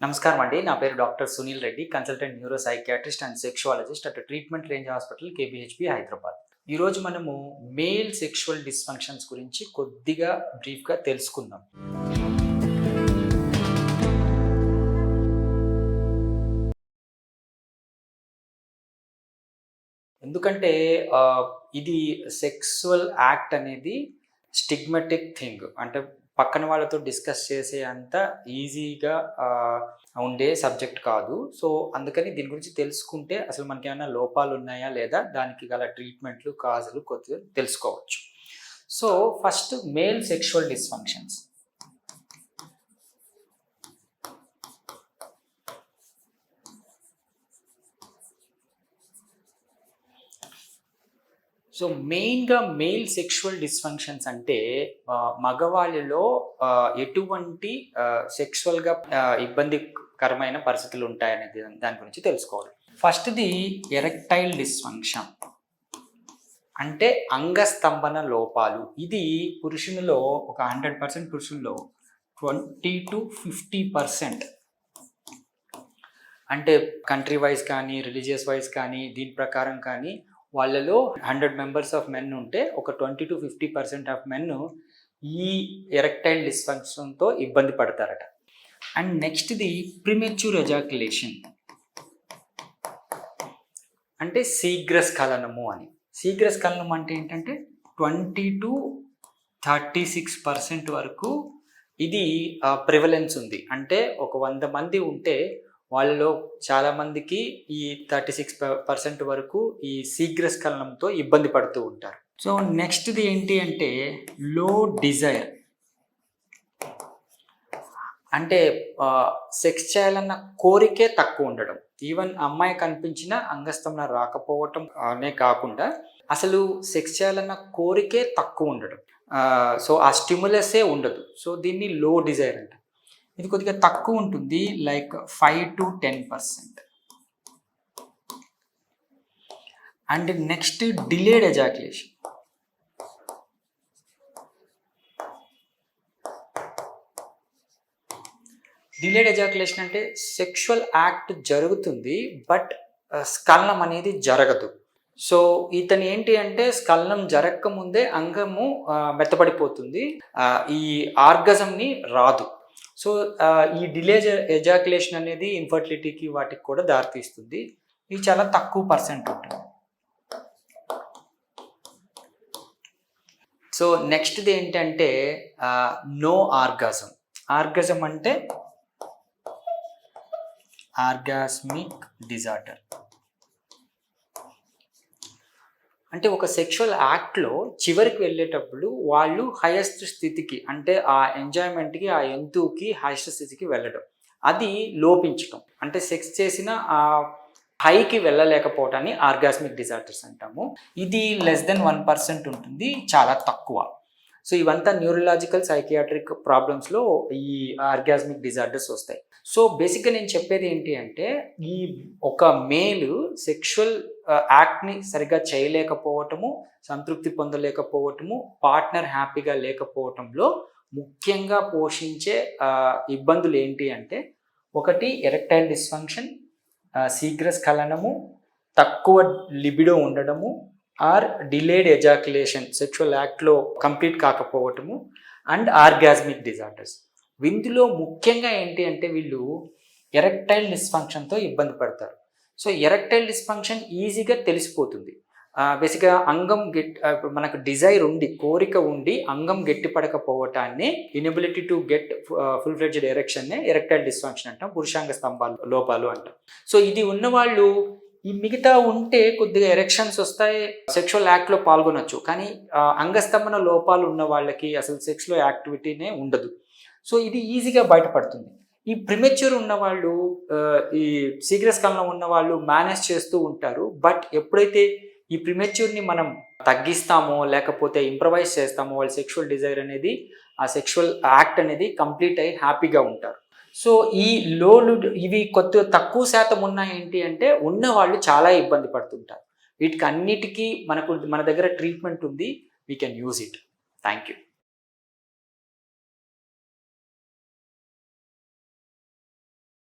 నమస్కారం అండి. నా పేరు doctor Sunil Reddy, consultant neuro psychiatrist and sexologist at treatment range hospital కేబీహెచ్పి Hyderabad. ఈరోజు మనము మేల్ సెక్షువల్ డిస్ఫంక్షన్స్ గురించి కొద్దిగా బ్రీఫ్గా తెలుసుకుందాం. ఎందుకంటే ఇది సెక్సువల్ యాక్ట్ అనేది స్టిగ్మటిక్ థింగ్. అంటే పక్కన వాళ్ళతో డిస్కస్ చేసే అంత ఈజీగా ఉండే సబ్జెక్ట్ కాదు. సో అందుకని దీని గురించి తెలుసుకుంటే అసలు మనకి ఏమైనా లోపాలు ఉన్నాయా లేదా, దానికి గల ట్రీట్మెంట్లు, కాజులు కొద్దిగా తెలుసుకోవచ్చు. So first male sexual dysfunctions. So మెయిన్గా మేల్ సెక్షువల్ డిస్ఫంక్షన్స్ అంటే మగవాళ్ళలో ఎటువంటి సెక్షువల్గా ఇబ్బందికరమైన పరిస్థితులు ఉంటాయనేది దాని గురించి తెలుసుకోవాలి. ఫస్ట్ది ఎరెక్టైల్ డిస్ఫంక్షన్ అంటే అంగస్తంభన లోపాలు. ఇది పురుషునిలో ఒక 100% పురుషుల్లో 20 to 50%, అంటే కంట్రీ వైజ్ కానీ రిలీజియస్ వైజ్ కానీ దీని ప్రకారం కానీ వాళ్ళలో 100 మెంబర్స్ ఆఫ్ మెన్ ఉంటే ఒక 20 to 50% ఆఫ్ మెన్ ఈ ఎరెక్టైల్ డిస్ఫంక్షన్తో ఇబ్బంది పడతారట. అండ్ నెక్స్ట్ది ప్రిమెచ్యూర్ ఎజాక్యులేషన్ అంటే శీఘ్రస్ఖలనము అని. శీఘ్రస్ఖలనం అంటే ఏంటంటే 20 to 36% వరకు ఇది ప్రివలెన్స్ ఉంది. అంటే ఒక 100 మంది ఉంటే వాళ్ళలో చాలామందికి ఈ 36% వరకు ఈ శీఘ్రస్ఖలనంతో ఇబ్బంది పడుతూ ఉంటారు. సో నెక్స్ట్ది ఏంటి అంటే లో డిజైర్, అంటే సెక్స్ చేయాలన్న కోరికే తక్కువ ఉండడం. ఈవెన్ అమ్మాయి కనిపించిన అంగస్తంభన రాకపోవటం అనే కాకుండా అసలు సెక్స్ చేయాలన్న కోరికే తక్కువ ఉండడం. సో ఆ స్టిమ్యులసే ఉండదు. సో దీన్ని లో డిజైర్ అంటారు. ఇది కొద్దిగా తక్కువ ఉంటుంది, like 5 to 10%. And next delayed ejaculation. Delayed ejaculation అంటే సెక్షువల్ యాక్ట్ జరుగుతుంది బట్ స్ఖలనం అనేది జరగదు. సో ఇతను ఏంటి అంటే స్ఖలనం జరగక ముందే అంగము మెత్తపడిపోతుంది, ఈ ఆర్గజంని రాదు. సో ఈ డిలే ఎజాక్యులేషన్ అనేది ఇన్ఫర్టిలిటీకి వాటికి కూడా దారితీస్తుంది. ఇది చాలా తక్కువ పర్సెంట్ ఉంటుంది. సో నెక్స్ట్ది ఏంటంటే నో ఆర్గాజం. ఆర్గాజం అంటే ఆర్గాస్మిక్ డిజార్డర్. అంటే ఒక సెక్షువల్ యాక్ట్లో చివరికి వెళ్ళేటప్పుడు వాళ్ళు హైయెస్ట్ స్థితికి, అంటే ఆ ఎంజాయ్మెంట్కి, ఆ ఎంతుకి హైయెస్ట్ స్థితికి వెళ్ళడం, అది లోపించడం, అంటే సెక్స్ చేసిన ఆ హైకి వెళ్ళలేకపోవటాన్ని ఆర్గాస్మిక్ డిజార్డర్స్ అంటాము. ఇది <1% ఉంటుంది, చాలా తక్కువ. సో ఇవంతా న్యూరలాజికల్ సైకియాట్రిక్ ప్రాబ్లమ్స్లో ఈ ఆర్గాస్మిక్ డిజార్డర్స్ వస్తాయి. సో బేసిక్గా నేను చెప్పేది ఏంటి అంటే ఈ ఒక మేలు సెక్షువల్ యాక్ట్ని సరిగ్గా చేయలేకపోవటము, సంతృప్తి పొందలేకపోవటము, పార్ట్నర్ హ్యాపీగా లేకపోవటంలో ముఖ్యంగా పోషించే ఇబ్బందులు ఏంటి అంటే ఒకటి ఎరెక్టైల్ డిస్ఫంక్షన్, శీఘ్రస్ఖలనము, తక్కువ లిబిడో ఉండడము, ఆర్ డిలేడ్ ఎజాక్యులేషన్, సెక్షువల్ యాక్ట్లో కంప్లీట్ కాకపోవటము, అండ్ ఆర్గాస్మిక్ డిజార్డర్స్. ఇందులో ముఖ్యంగా ఏంటి అంటే వీళ్ళు ఎరెక్టైల్ డిస్ఫంక్షన్తో ఇబ్బంది పడతారు. సో ఎరెక్టైల్ డిస్ఫంక్షన్ ఈజీగా తెలిసిపోతుంది. బేసిక్గా అంగం ఇప్పుడు మనకు డిజైర్ ఉండి, కోరిక ఉండి అంగం గట్టి పడకపోవటాన్ని inability to get full fledged ఎరెక్షన్నే ఎరెక్టైల్ డిస్ఫంక్షన్ అంటాం, పురుషాంగ స్తంభాలు లోపాలు అంటాం. సో ఇది ఉన్నవాళ్ళు ఈ మిగతా ఉంటే కొద్దిగా ఎరెక్షన్స్ వస్తాయి, సెక్షువల్ యాక్ట్లో పాల్గొనొచ్చు, కానీ అంగస్తంభన లోపాలు ఉన్న వాళ్ళకి అసలు సెక్స్లో యాక్టివిటీనే ఉండదు. సో ఇది ఈజీగా బయటపడుతుంది. ఈ ప్రిమెచ్యూర్ ఉన్నవాళ్ళు, ఈ శీఘ్రస్ఖలనం ఉన్నవాళ్ళు మేనేజ్ చేస్తూ ఉంటారు. బట్ ఎప్పుడైతే ఈ ప్రిమెచ్యూర్ని మనం తగ్గిస్తామో లేకపోతే ఇంప్రవైజ్ చేస్తామో వాళ్ళ సెక్షువల్ డిజైర్ అనేది, ఆ సెక్షువల్ యాక్ట్ అనేది కంప్లీట్ అయ్యి హ్యాపీగా ఉంటారు. సో ఈ ఇవి తక్కువ శాతం ఉన్నాయి ఏంటి అంటే ఉన్నవాళ్ళు చాలా ఇబ్బంది పడుతుంటారు. వీటికి అన్నిటికీ మన దగ్గర ట్రీట్మెంట్ ఉంది. We can use it. Thank you.